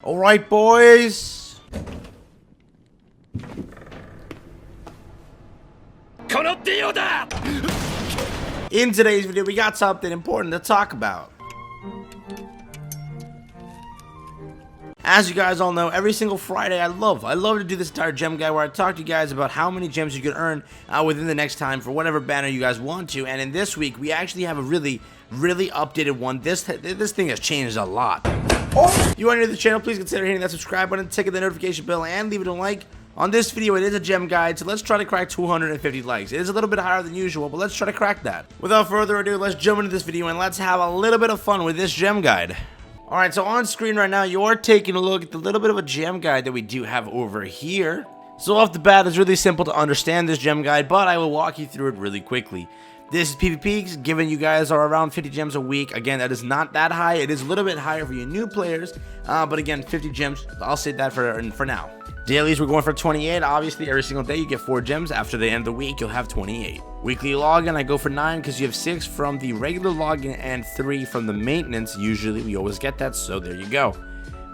Alright, boys. In today's video, we got something important to talk about. As you guys all know, every single Friday I love to do this entire gem guide where I talk to you guys about how many gems you can earn within the next time for whatever banner you guys want to. And in this week, we actually have a really updated one. This thing has changed a lot. If you are new to the channel, please consider hitting that subscribe button, tick the notification bell, and leave it a like. On this video, it is a gem guide, so let's try to crack 250 likes. It is a little bit higher than usual, but let's try to crack that. Without further ado, let's jump into this video and let's have a little bit of fun with this gem guide. Alright, so on screen right now, you are taking a look at the little bit of a gem guide that we do have over here. So off the bat, it's really simple to understand this gem guide, but I will walk you through it really quickly. This is PvP, given you guys are around 50 gems a week. Again, that is not that high. It is a little bit higher for you new players, but again, 50 gems, I'll say that for now. Dailies, we're going for 28. Obviously, every single day you get 4 gems. After the end of the week, you'll have 28. Weekly login, I go for 9 because you have 6 from the regular login and 3 from the maintenance. Usually, we always get that, so there you go.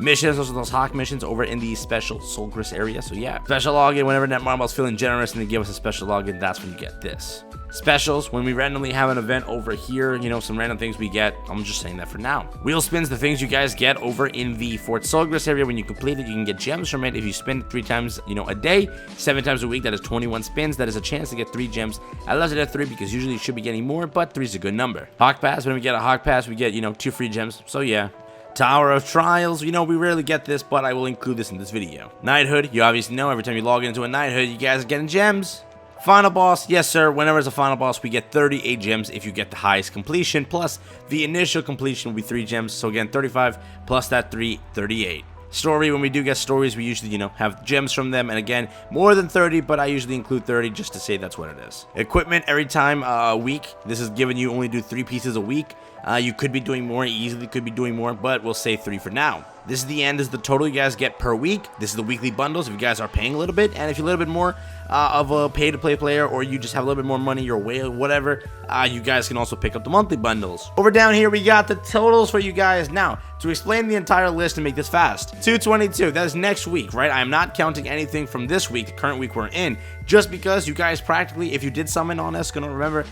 Missions, those are those hawk missions over in the special Solgris area. So yeah, special login, whenever Netmarble is feeling generous and they give us a special login, that's when you get this. Specials, when we randomly have an event over here, you know, some random things we get. I'm just saying that for now. Wheel spins, the things you guys get over in the Fort Solgris area. When you complete it, you can get gems from it. If you spin it 3 times, you know, a day, 7 times a week, that is 21 spins. That is a chance to get 3 gems. I left it at 3 because usually you should be getting more, but 3 is a good number. Hawk pass, when we get a hawk pass, we get, you know, 2 free gems. So yeah. Tower of Trials, you know, we rarely get this, but I will include this in this video. Knighthood, you obviously know every time you log into a knighthood, you guys are getting gems. Final boss, yes sir, whenever it's a final boss, we get 38 gems if you get the highest completion, plus the initial completion will be 3 gems, so again, 35 plus that 3, 38. Story, when we do get stories, we usually, you know, have gems from them, and again, more than 30, but I usually include 30 just to say that's what it is. Equipment, every time a week, this is given you only do 3 pieces a week. You could be doing more, easily could be doing more, but we'll say 3 for now. This is the end, this is the total you guys get per week. This is the weekly bundles if you guys are paying a little bit, and if you're a little bit more of a pay-to-play player, or you just have a little bit more money your way, whatever, you guys can also pick up the monthly bundles. Over down here, we got the totals for you guys. Now, to explain the entire list and make this fast, 222, that is next week, right? I am not counting anything from this week, the current week we're in, just because you guys practically, if you did summon on Escanor, remember,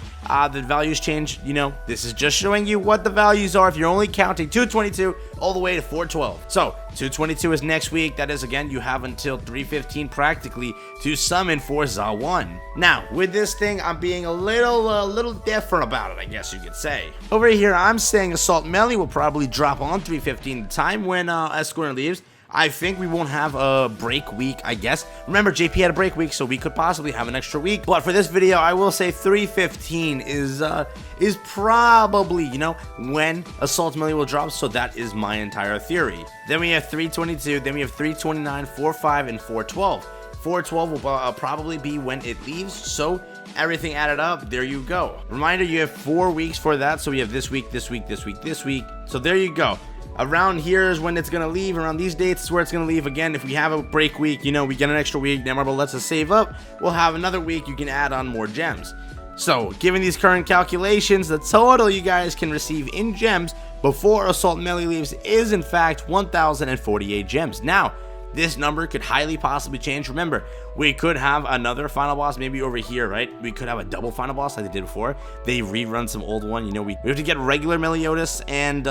the values change, you know, this is just showing you what the values are if you're only counting 222 all the way to 412. So, 222 is next week. That is, again, you have until 3:15 practically to summon for Za1. Now, with this thing, I'm being a little different about it, I guess you could say. Over here, I'm saying Assault Meliodas will probably drop on 3:15, the time when Escanor leaves. I think we won't have a break week, I guess. Remember, JP had a break week, so we could possibly have an extra week. But for this video, I will say 3:15 is probably, you know, when Assault Meliodas will drop, so that is my entire theory. Then we have 3:22, then we have 3:29, 4:05, and 4:12. 4:12 will probably be when it leaves, so everything added up, there you go. Reminder, you have 4 weeks for that, so we have this week, this week, this week, this week. So there you go. Around here is when it's going to leave. Around these dates is where it's going to leave. Again, if we have a break week, you know, we get an extra week. Netmarble lets us save up. We'll have another week. You can add on more gems. So, given these current calculations, the total you guys can receive in gems before Assault Meliodas leaves is, in fact, 1,048 gems. Now, this number could highly possibly change. Remember, we could have another final boss maybe over here, right? We could have a double final boss like they did before. They rerun some old one. You know, we have to get regular Meliodas and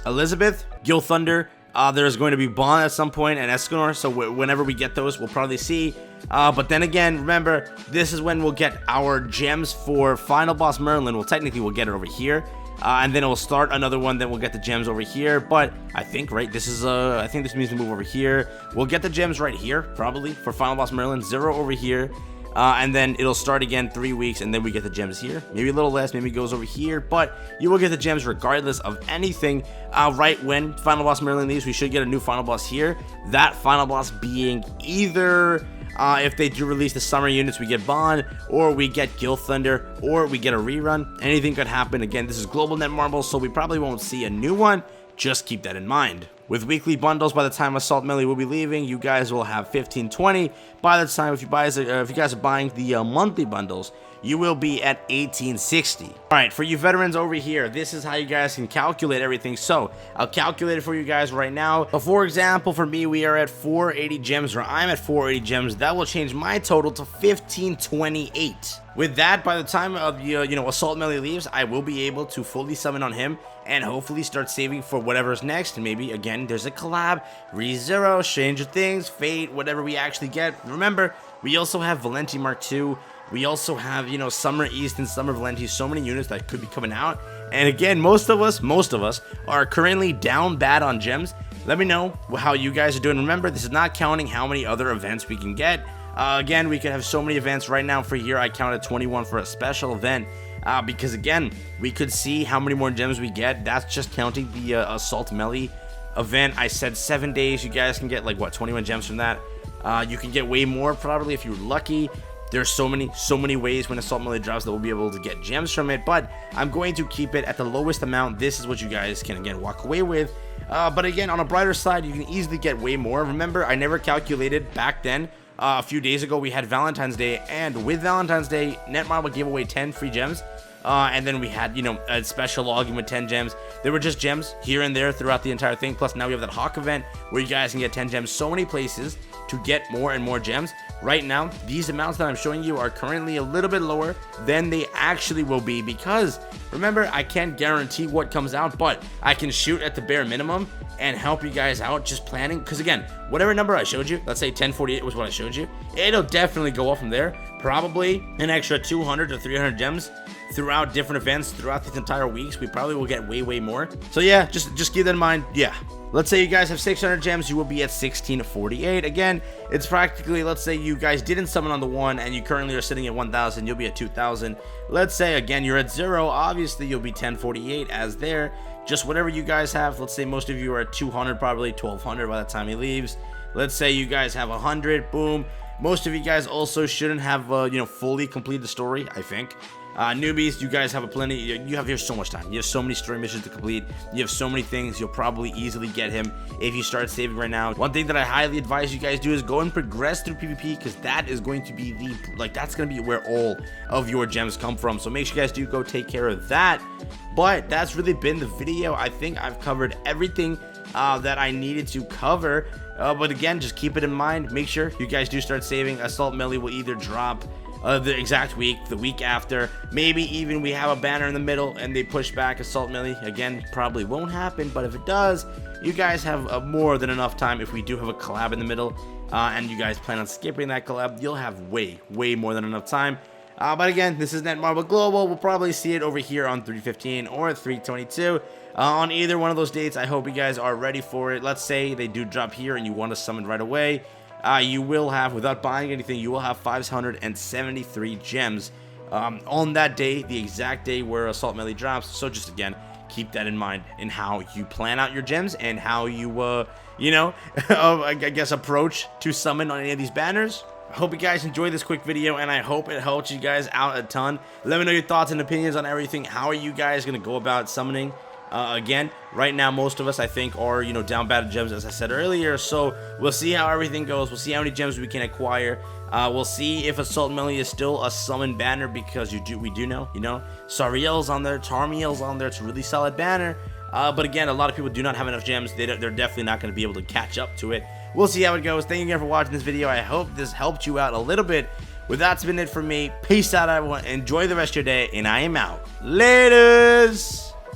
Elizabeth, Gil Thunder. There's going to be Bond at some point and Escanor. So whenever we get those, we'll probably see. But then again, remember, this is when we'll get our gems for final boss Merlin. Well, technically, we'll get it over here. And then we'll start another one, then we'll get the gems over here. But I think, right, this is, I think this means to move over here. We'll get the gems right here, probably, for Final Boss Merlin. 0 over here. And then it'll start again 3 weeks, and then we get the gems here. Maybe a little less, maybe it goes over here. But you will get the gems regardless of anything. Right when Final Boss Merlin leaves, we should get a new Final Boss here. That Final Boss being either... if they do release the summer units, we get Bond, or we get Gil Thunder, or we get a rerun. Anything could happen. Again, this is global Netmarble, so we probably won't see a new one. Just keep that in mind. With weekly bundles, by the time Assault Meliodas will be leaving, you guys will have 15-20. By the time, if you guys are buying the monthly bundles, you will be at 1860. All right, for you veterans over here, this is how you guys can calculate everything. So I'll calculate it for you guys right now. For example, for me, we are at 480 gems, or I'm at 480 gems. That will change my total to 1528. With that, by the time of Assault Melee leaves, I will be able to fully summon on him and hopefully start saving for whatever's next. And maybe again, there's a collab, ReZero, Stranger Things, Fate, whatever we actually get. Remember, we also have Valenti Mark II. We also have, Summer Eastin, Summer Valenti, so many units that could be coming out. And again, most of us are currently down bad on gems. Let me know how you guys are doing. Remember, this is not counting how many other events we can get. Again, we could have so many events right now. For here, I counted 21 for a special event. Because again, we could see how many more gems we get. That's just counting the Assault Melee event. I said 7 days. You guys can get 21 gems from that. You can get way more probably if you're lucky. There's so many ways when Assault Melee drops that we'll be able to get gems from it, but I'm going to keep it at the lowest amount. This is what you guys can again walk away with. But again, on a brighter side, you can easily get way more. Remember, I never calculated back then. A few days ago, we had Valentine's Day, and with Valentine's Day, Netmarble gave away 10 free gems. And then we had, a special login with 10 gems. There were just gems here and there throughout the entire thing. Plus, now we have that Hawk event where you guys can get 10 gems. So many places to get more and more gems. Right now, these amounts that I'm showing you are currently a little bit lower than they actually will be, because remember, I can't guarantee what comes out, but I can shoot at the bare minimum and help you guys out just planning. Because again, whatever number I showed you, let's say 1048 was what I showed you, it'll definitely go up from there. Probably an extra 200 to 300 gems throughout different events throughout these entire weeks. We probably will get way more. So yeah, just keep that in mind. Yeah, let's say you guys have 600 gems, you will be at 1648. Again, it's practically, let's say you guys didn't summon on the 1 and you currently are sitting at 1000, you'll be at 2000. Let's say again you're at 0, obviously you'll be 1048 as there. Just whatever you guys have. Let's say most of you are at 200, probably 1200 by the time he leaves. Let's say you guys have 100, boom. Most of you guys also shouldn't have fully completed the story, I think. Newbies, you guys have you have here so much time. You have so many story missions to complete. You have so many things. You'll probably easily get him if you start saving right now. One thing that I highly advise you guys do is go and progress through PvP, because that is going to be that's going to be where all of your gems come from. So make sure you guys do go take care of that. But that's really been the video. I think I've covered everything that I needed to cover. But again, just keep it in mind. Make sure you guys do start saving. Assault Melee will either drop the exact week, the week after, maybe even we have a banner in the middle and they push back Assault Melee. Again, probably won't happen, but if it does, you guys have more than enough time. If we do have a collab in the middle and you guys plan on skipping that collab, you'll have way more than enough time. But again, this is Netmarble Global. We'll probably see it over here on 315 or 322. On either one of those dates, I hope you guys are ready for it. Let's say they do drop here and you want to summon right away. You will have, without buying anything, you will have 573 gems on that day, the exact day where Assault Melee drops. So just again, keep that in mind in how you plan out your gems and how you, I guess approach to summon on any of these banners. I hope you guys enjoyed this quick video, and I hope it helped you guys out a ton. Let me know your thoughts and opinions on everything. How are you guys going to go about summoning? Again, right now, most of us, I think, are, down bad at gems, as I said earlier. So we'll see how everything goes. We'll see how many gems we can acquire. We'll see if Assault Melee is still a summon banner, because we do know, Sariel's on there, Tamriel's on there. It's a really solid banner. But again, a lot of people do not have enough gems. They're definitely not going to be able to catch up to it. We'll see how it goes. Thank you again for watching this video. I hope this helped you out a little bit. With that's been it for me. Peace out, everyone. Enjoy the rest of your day, and I am out. Laters!